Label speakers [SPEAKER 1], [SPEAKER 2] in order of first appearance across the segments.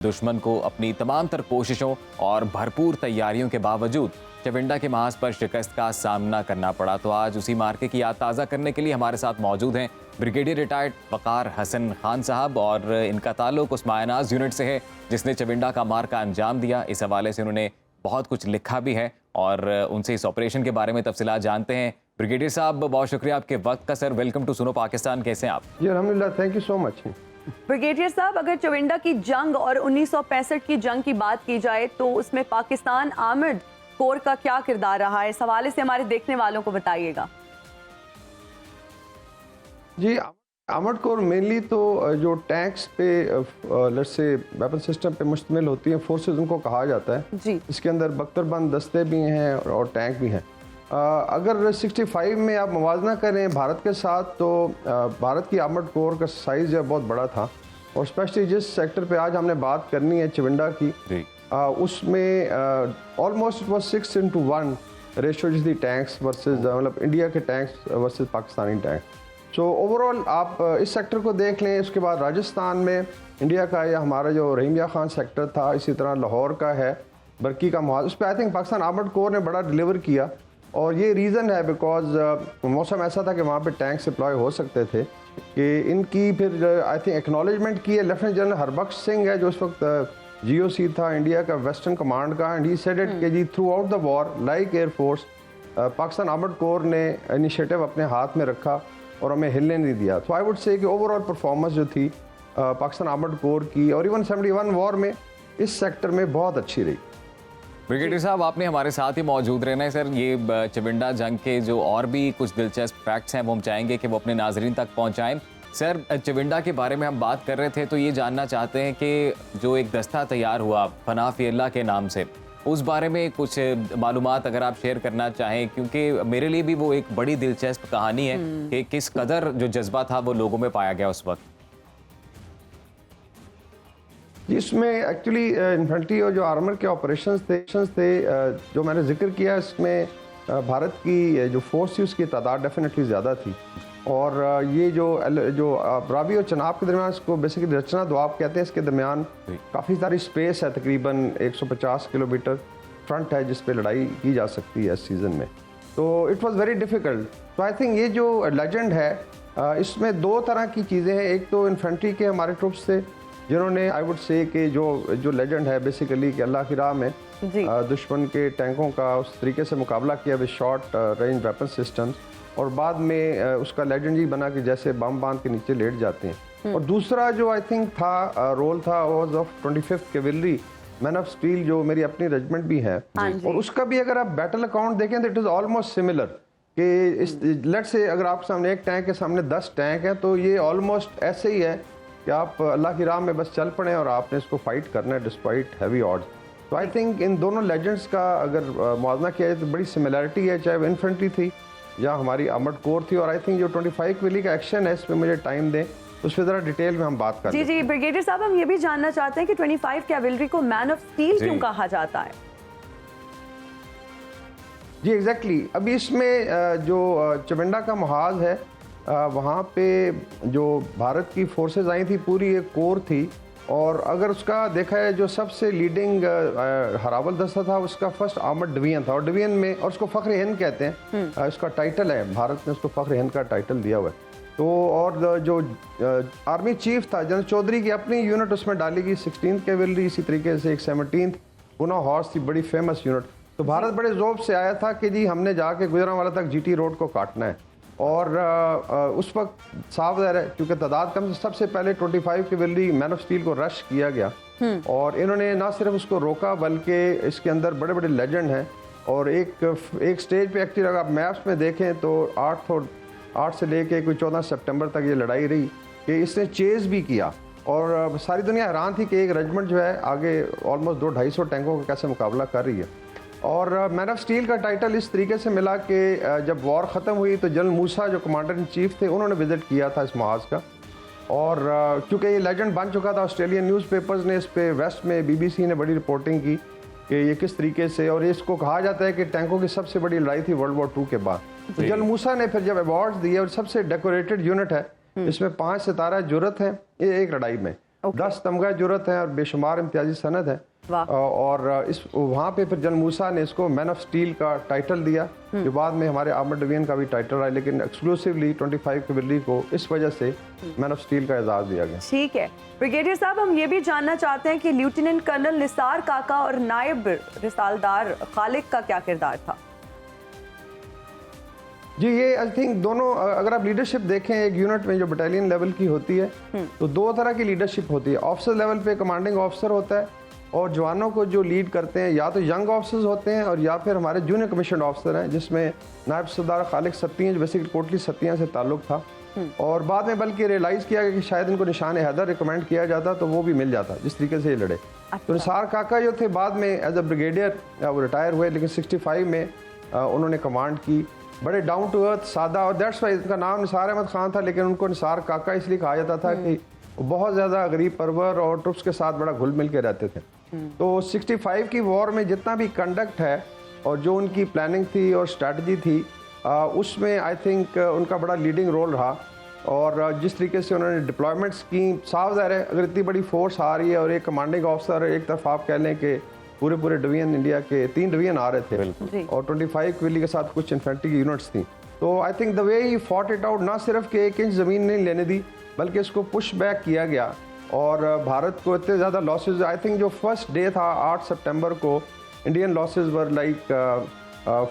[SPEAKER 1] दुश्मन को अपनी तमाम तर कोशिशों और भरपूर तैयारियों के बावजूद चविंडा के महाज पर शिकस्त का सामना करना पड़ा। तो आज उसी मार्के की याद ताज़ा करने के लिए हमारे साथ मौजूद हैं ब्रिगेडियर रिटायर्ड वकार हसन खान साहब, और इनका ताल्लुक उस मायनाज यूनिट से है जिसने चविंडा का मार्का अंजाम दिया। इस हवाले से उन्होंने बहुत कुछ लिखा भी है और उनसे इस ऑपरेशन के बारे में तफसीलात जानते हैं। ब्रिगेडियर साहब, बहुत शुक्रिया आपके वक्त का सर। वेलकम टू सुनो पाकिस्तान। कैसे हैं आप?
[SPEAKER 2] जी अल्हम्दुलिल्लाह, thank you so much.
[SPEAKER 3] Brigadier साहब, अगर चविंडा की जंग और 1965 की जंग की बात की जाए तो उसमें पाकिस्तान आर्मर्ड कोर का क्या किरदार रहा है, इस हवाले से हमारे देखने वालों को बताइएगा।
[SPEAKER 2] जी, आर्मर्ड कोर मेनली तो जो टैंक्स पे लेट्स से वेपन सिस्टम पे मुश्तमिल होती हैं फोर्सेस, उनको कहा जाता है
[SPEAKER 3] जी।
[SPEAKER 2] इसके अंदर बख्तरबंद दस्ते भी हैं और टैंक भी हैं। अगर 65 में आप मुवाजना करें भारत के साथ तो भारत की आर्मर्ड कोर का साइज़ जो बहुत बड़ा था, और स्पेशली जिस सेक्टर पे आज हमने बात करनी है चविंडा की, उसमें ऑलमोस्ट इट वाज 6:1 रेशो जिस दी टैंक्स वर्सेस मतलब इंडिया के tanks versus Pakistani tank. So overall आप इस सेक्टर को देख लें। उसके बाद राजस्थान में इंडिया का या हमारा जो रहीमिया खान सेक्टर था, इसी तरह लाहौर का है, बरकी का मुहाज, उस पर I think Pakistan armoured corps ने बड़ा डिलीवर किया। और ये रीज़न है बिकॉज मौसम ऐसा था कि वहाँ पे टैंक डिप्लॉय हो सकते थे कि इनकी फिर आई थिंक एक्नॉलेजमेंट की है लेफ्टिनेंट जनरल हरबख्श सिंह है जो इस वक्त GOC था इंडिया का वेस्टर्न कमांड का, एंड ही सेड इट कि जी throughout the war like air force Pakistan armoured corps ने इनिशिएटिव अपने हाथ में रखा और हमें हिलने नहीं दिया। तो आई वुड से कि ओवरऑल परफॉर्मेंस जो थी पाकिस्तान आर्मर्ड कोर की और इवन 71 वॉर में इस सेक्टर में बहुत अच्छी रही।
[SPEAKER 1] ब्रिगेडियर साहब, आपने हमारे साथ ही मौजूद रहना है सर। ये चविंडा जंग के जो और भी कुछ दिलचस्प फैक्ट्स हैं वो हम चाहेंगे कि वो अपने नाजरीन तक पहुंचाएं। सर, चविंडा के बारे में हम बात कर रहे थे तो ये जानना चाहते हैं कि जो एक दस्ता तैयार हुआ फना फी अल्लाह के नाम से, उस बारे में कुछ मालूमात अगर आप शेयर करना चाहें, क्योंकि मेरे लिए भी वो एक बड़ी दिलचस्प कहानी है कि किस कदर जो जज्बा था वो लोगों में पाया गया उस वक्त।
[SPEAKER 2] इसमें एक्चुअली इन्फेंट्री और जो आर्मर के ऑपरेशंस थे जो मैंने जिक्र किया, इसमें भारत की जो फोर्स थी उसकी तादाद डेफिनेटली ज़्यादा थी। और ये जो रावी और चनाब के दरमियान, इसको बेसिकली रचना द्वाब कहते हैं, इसके दरमियान काफ़ी सारी स्पेस है, तकरीबन 150 किलोमीटर फ्रंट है जिस पे लड़ाई की जा सकती है इस सीज़न में। तो इट वाज वेरी डिफ़िकल्ट। तो आई थिंक ये जो लेजेंड है इसमें दो तरह की चीज़ें हैं। एक तो इन्फेंट्री के हमारे ट्रुप्स थे जिन्होंने आई वुड से कि जो लेजेंड है बेसिकली कि अल्लाह की राह में दुश्मन के टैंकों का उस तरीके से मुकाबला किया with short range weapon systems, और बाद में उसका लेजेंड ही बना कि जैसे बम बांध के नीचे लेट जाते हैं। और दूसरा जो आई थिंक था रोल था was of 25th cavalry man of steel, जो मेरी अपनी रेजिमेंट भी है, और उसका भी अगर आप बैटल अकाउंट देखें तो इट इज़ ऑलमोस्ट सिमिलर कि इस लेट से अगर आप सामने एक टैंक के सामने 10 टैंक हैं तो ये ऑलमोस्ट ऐसे ही है कि आप अल्लाह की राह में बस चल पड़े और आपने इसको फाइट करना है डिस्पाइट हैवी ऑड्स। तो आई थिंक इन दोनों लेजेंड्स का अगर मुआवजा किया जाए तो बड़ी सिमिलरिटी है, चाहे वो इन्फेंट्री थी या हमारी आर्मर्ड कोर थी। और आई थिंक जो 25 कैवलरी का एक्शन है, इसमें मुझे टाइम दें उस पर ज़रा डिटेल में हम बात करें।
[SPEAKER 3] जी ब्रिगेडियर साहब, हम ये भी जानना चाहते हैं कि 25 कैवलरी को मैन ऑफ स्टील क्यों कहा जाता है?
[SPEAKER 2] जी एग्जैक्टली। अभी इसमें जो चविंडा का मुहाज है वहाँ पे जो भारत की फोर्सेस आई थी पूरी एक कोर थी, और अगर उसका देखा है जो सबसे लीडिंग हरावल दस्ता था उसका फर्स्ट आर्मर्ड डिवीजन था, और डिवीजन में और उसको फ़ख्र हिंद कहते हैं, उसका टाइटल है, भारत ने उसको फ़ख्र हिंद का टाइटल दिया हुआ है। तो और जो आर्मी चीफ था जनरल चौधरी की अपनी यूनिट उसमें डाली गई 16th कैवलरी, इसी तरीके से एक 17th पुना हॉर्स थी, बड़ी फेमस यूनिट। तो भारत बड़े ज़ोर से आया था कि जी हमने जाके गुजरांवाला तक GT रोड को काटना है, और उस वक्त साफ है क्योंकि तादाद कम, सबसे पहले 25 कैवलरी मैन ऑफ स्टील को रश किया गया, और इन्होंने ना सिर्फ उसको रोका बल्कि इसके अंदर बड़े बड़े लेजेंड हैं। और एक स्टेज पे एक्चुअली अगर आप मैप्स में देखें तो 8 से लेके कोई 14 सितंबर तक ये लड़ाई रही कि इसने चेज़ भी किया, और सारी दुनिया हैरान थी कि एक रेजिमेंट जो है आगे ऑलमोस्ट 200-250 टैंकों का कैसे मुकाबला कर रही है। और मैन ऑफ स्टील का टाइटल इस तरीके से मिला कि जब वॉर ख़त्म हुई तो जनरल मूसा जो कमांडर इन चीफ थे उन्होंने विज़िट किया था इस मुहाज का, और क्योंकि ये लेजेंड बन चुका था, ऑस्ट्रेलियन न्यूज़पेपर्स ने इस पे, वेस्ट में BBC ने बड़ी रिपोर्टिंग की कि ये किस तरीके से, और इसको कहा जाता है कि टैंकों की सबसे बड़ी लड़ाई थी वर्ल्ड वॉर 2 के बाद। तो जनरल मूसा ने फिर जब अवार्ड्स दिए, और सबसे डेकोरेटेड यूनिट है, इसमें 5 सितारा जुरत हैं एक लड़ाई में, 10 तमगा जुरत है और बेशुमार इम्तियाजी सनद है।
[SPEAKER 3] वाह।
[SPEAKER 2] और इस वहाँ पे फिर जनरल मूसा ने इसको मैन ऑफ स्टील का टाइटल दिया, जो बाद में हमारे आर्मर्ड डिवीजन का भी टाइटल रहा, लेकिन एक्सक्लूसिवली 25 कैवेलरी को इस वजह से मैन ऑफ स्टील का एजाज दिया गया।
[SPEAKER 3] ठीक है ब्रिगेडियर साहब, हम ये भी जानना चाहते हैं कि लेफ्टिनेंट कर्नल निसार काका और नायब रिसालदार खालिक का क्या किरदार था?
[SPEAKER 2] जी, ये आई थिंक दोनों, अगर आप लीडरशिप देखें एक यूनिट में जो बटालियन लेवल की होती है तो दो तरह की लीडरशिप होती है। ऑफिसर लेवल पे कमांडिंग ऑफिसर होता है और जवानों को जो लीड करते हैं या तो यंग ऑफिसर्स होते हैं और या फिर हमारे जूनियर कमीशन ऑफिसर हैं, जिसमें नायब सरदार खालिक सत्तियाँ, जो बेसिकली कोटली सत्तियाँ से ताल्लुक था। और बाद में बल्कि रियलाइज़ किया गया कि शायद इनको निशान हैदर रिकमेंड किया जाता तो वो भी मिल जाता, जिस तरीके से ये लड़े। तो निसार काका जो थे बाद में एज अ ब्रिगेडियर वो रिटायर हुए, लेकिन 65 में उन्होंने कमांड की। बड़े डाउन टू अर्थ, सादा, और दैट्स वाई इनका नाम निसार अहमद खान था, लेकिन उनको निसार काका इसलिए कहा जाता था कि वो बहुत ज़्यादा गरीब परवर और ट्रुप्स के साथ बड़ा घुल मिल के रहते थे। तो 65 की वॉर में जितना भी कंडक्ट है और जो उनकी प्लानिंग थी और स्ट्रैटेजी थी, उसमें आई थिंक उनका बड़ा लीडिंग रोल रहा। और जिस तरीके से उन्होंने डिप्लॉयमेंट्स की, साफ ज़ाहिर है अगर इतनी बड़ी फोर्स आ रही है और एक कमांडिंग ऑफिसर, एक तरफ आप कह लें कि पूरे डिवीजन इंडिया के 3 डिवीजन आ रहे थे और 25 कैवेलरी के साथ कुछ इन्फेंट्री की यूनिट्स थी, तो I think the way he fought it out, ना सिर्फ कि 1 इंच ज़मीन नहीं लेने दी बल्कि इसको पुश बैक किया गया। और भारत को इतने ज़्यादा लॉसेज, आई थिंक जो फर्स्ट डे था 8 सितंबर को, Indian losses were like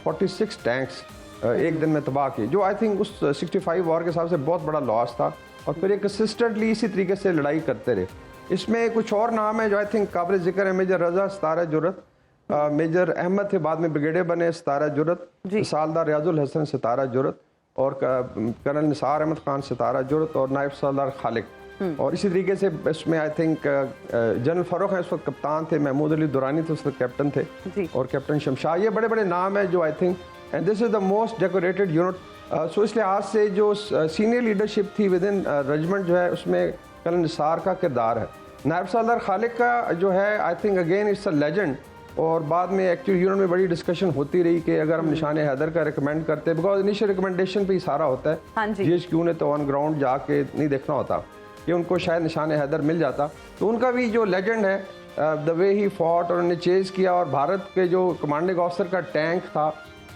[SPEAKER 2] 46 tanks एक दिन में तबाह किए, जो आई थिंक उस 65 वॉर के हिसाब से बहुत बड़ा लॉस था। और फिर एक कंसिस्टेंटली इसी तरीके से लड़ाई करते रहे। इसमें कुछ और नाम है जो आई थिंक काबिल जिक्र है। मेजर रजा सितारा जुरत, मेजर अहमद थे बाद में ब्रिगेडियर बने सितारा जुरत, सालदार रियाजुल हसन सितारा जुरत, और कर्नल निसार अहमद खान सितारा जुरत, और नायब सरदार खालिक। और इसी तरीके से इसमें आई थिंक जनरल फरूख है, उस वक्त कप्तान थे, महमूद अली दुरानी थे उस वक्त कैप्टन थे, और कैप्टन शमशाह। ये बड़े बड़े नाम है जो I think, and this is the most decorated unit. So इस लिहाज से जो सीनियर लीडरशिप थी विद इन रेजिमेंट जो है, उसमें कर्नल निसार का किरदार है। नायब सरदार खालिक का जो है I think again it's a legend. और बाद में एक्चुअली यूनिट में बड़ी डिस्कशन होती रही कि अगर हम निशान हैदर का रिकमेंड करते, बिकॉज इनिशियल रिकमेंडेशन पे ही सारा होता है, GHQ ने तो ऑन ग्राउंड जाके नहीं देखना होता कि उनको शायद निशान हैदर मिल जाता। तो उनका भी जो लेजेंड है, द वे ही फॉट, और उन्होंने चेज किया, और भारत के जो कमांडिंग ऑफिसर का टैंक था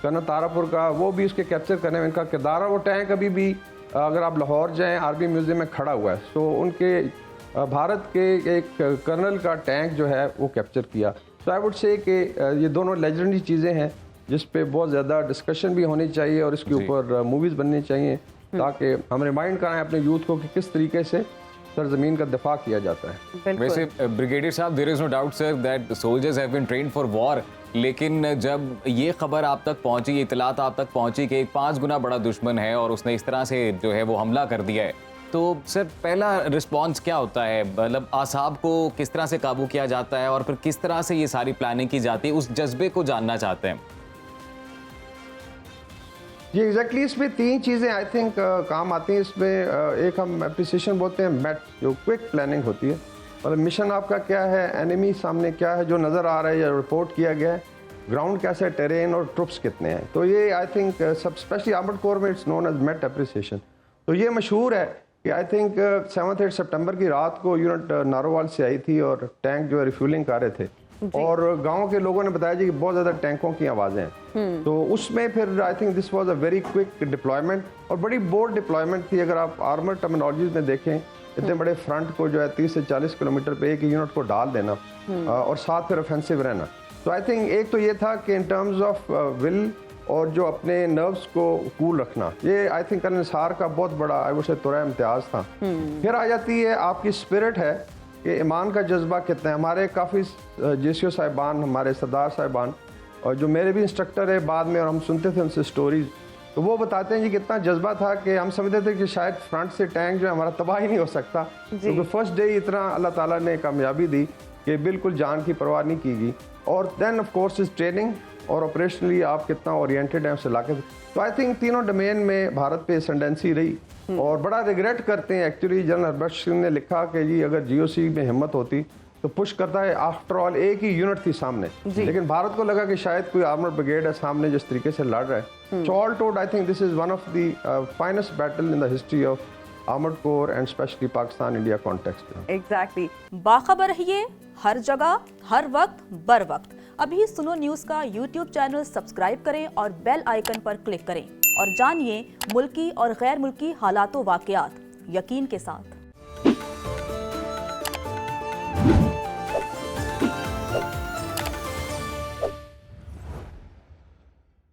[SPEAKER 2] कर्नल तारापुर का, वो भी उसके कैप्चर करने में इनका किरदार है। वो टैंक अभी भी अगर आप लाहौर जाएँ आर्मी म्यूजियम में खड़ा हुआ है। सो उनके भारत के एक कर्नल का टैंक जो है वो कैप्चर किया। तो आई वुड से कि ये दोनों लेजेंडरी चीज़ें हैं जिस पे बहुत ज़्यादा डिस्कशन भी होनी चाहिए और इसके ऊपर मूवीज़ बननी चाहिए, ताकि हम रिमाइंड कराएं अपने यूथ को कि किस तरीके से सरजमीन का दिफा किया जाता है।
[SPEAKER 1] वैसे ब्रिगेडियर साहब, there is no doubt sir that soldiers have been trained for war, लेकिन जब ये खबर आप तक पहुंची, ये इतलात आप तक पहुंची कि एक 5 गुना बड़ा दुश्मन है और उसने इस तरह से जो है वो हमला कर दिया है, तो सर पहला रिस्पांस क्या होता है? मतलब आसाब को किस तरह से काबू किया जाता है और फिर किस तरह से ये सारी प्लानिंग की जाती है, उस जज्बे को जानना चाहते हैं।
[SPEAKER 2] जी एग्जैक्टली, इसमें 3 चीज़ें आई थिंक काम आती हैं। इसमें एक हम एप्रिसिएशन बोलते हैं मैट, जो क्विक प्लानिंग होती है, मतलब मिशन आपका क्या है, एनिमी सामने क्या है जो नज़र आ रहा है या रिपोर्ट किया गया है, ग्राउंड कैसा है, टेरेन और ट्रुप्स कितने हैं। तो ये आई थिंक सब स्पेशली आर्मर्ड कोर में it's known as mat appreciation. तो ये मशहूर है कि आई थिंक 7-8 सितंबर की रात को यूनिट नारोवाल से आई थी और टैंक जो है रिफ्यूलिंग कर रहे थे, और गांव के लोगों ने बताया जी कि बहुत ज़्यादा टैंकों की आवाज़ें हैं। तो उसमें फिर I think this was a very quick deployment और बड़ी बोल्ड डिप्लॉयमेंट थी। अगर आप आर्मर टर्मिनोलॉजीज में देखें, इतने बड़े फ्रंट को जो है 30 से 40 किलोमीटर पे एक यूनिट को डाल देना और साथ फिर ऑफेंसिव रहना। तो आई थिंक एक तो ये था कि इन टर्म्स ऑफ विल और जो अपने नर्व्स को कूल रखना, ये आई थिंक कर्नल निसार का बहुत बड़ा आई वुड से तुरा इम्तियाज था। फिर आ जाती है आपकी स्पिरिट है कि ईमान का जज्बा कितना है। हमारे काफ़ी JCO साहिबान, हमारे सरदार साहिबान, और जो मेरे भी इंस्ट्रक्टर है बाद में, और हम सुनते थे उनसे स्टोरीज, तो वो बताते हैं जी कितना जज्बा था कि हम समझते थे कि शायद फ्रंट से टैंक जो है हमारा तबाह ही नहीं हो सकता, क्योंकि फर्स्ट डे इतना अल्लाह ताला ने कामयाबी दी कि बिल्कुल जान की परवाह नहीं की गई। और then of course is training और ऑपरेशनली आप कितना ओरिएंटेड हैं उससे लाके। तो आई थिंक तीनों डोमेन में भारत पे एसेंडेंसी रही, और बड़ा रिग्रेट करते हैं एक्चुअली। जनरल हरबख्श सिंह ने लिखा कि जी अगर GOC में हिम्मत होती तो पुश करता है। आफ्टर ऑल एक ही यूनिट थी सामने, लेकिन भारत को लगा कि शायद कोई आर्मर ब्रिगेड है सामने जिस तरीके से लड़ रहा है। So all told I think this is one of the finest battle in the history of armoured corps and specially Pakistan India context में।
[SPEAKER 3] एग्जैक्टली।
[SPEAKER 4] बाखबर रहिए हर जगह हर वक्त बर वक्त। अभी सुनो न्यूज़ का YouTube चैनल सब्सक्राइब करें और बेल आइकन पर क्लिक करें और जानिए मुल्की और गैर मुल्की हालातों वाकयात यकीन के साथ।